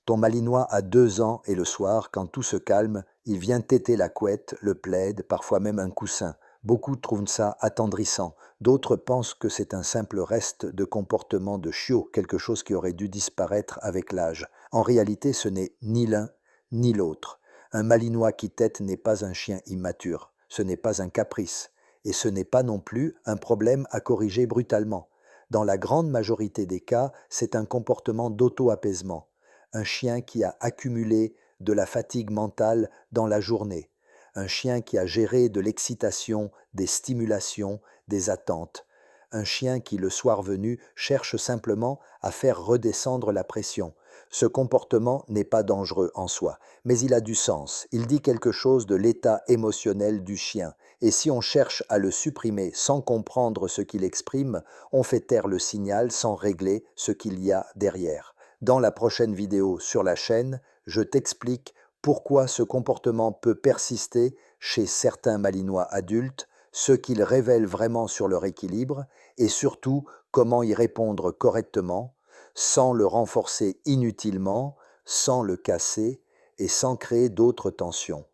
Ton malinois a 2 ans et le soir, quand tout se calme, il vient téter la couette, le plaid, parfois même un coussin. Beaucoup trouvent ça attendrissant, d'autres pensent que c'est un simple reste de comportement de chiot, quelque chose qui aurait dû disparaître avec l'âge. En réalité, ce n'est ni l'un ni l'autre. Un malinois qui tète n'est pas un chien immature, ce n'est pas un caprice, et ce n'est pas non plus un problème à corriger brutalement. Dans la grande majorité des cas, c'est un comportement d'auto-apaisement, un chien qui a accumulé de la fatigue mentale dans la journée, un chien qui a géré de l'excitation, des stimulations, des attentes, un chien qui, le soir venu, cherche simplement à faire redescendre la pression. Ce comportement n'est pas dangereux en soi, mais il a du sens, il dit quelque chose de l'état émotionnel du chien, et si on cherche à le supprimer sans comprendre ce qu'il exprime, on fait taire le signal sans régler ce qu'il y a derrière. Dans la prochaine vidéo sur la chaîne, je t'explique pourquoi ce comportement peut persister chez certains malinois adultes, ce qu'il révèle vraiment sur leur équilibre et surtout comment y répondre correctement, sans le renforcer inutilement, sans le casser et sans créer d'autres tensions.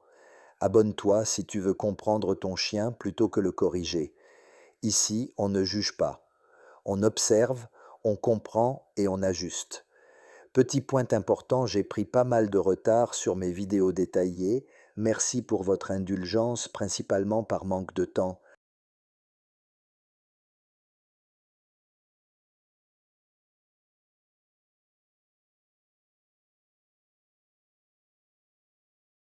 Abonne-toi si tu veux comprendre ton chien plutôt que le corriger. Ici, on ne juge pas. On observe, on comprend et on ajuste. Petit point important, j'ai pris pas mal de retard sur mes vidéos détaillées. Merci pour votre indulgence, principalement par manque de temps.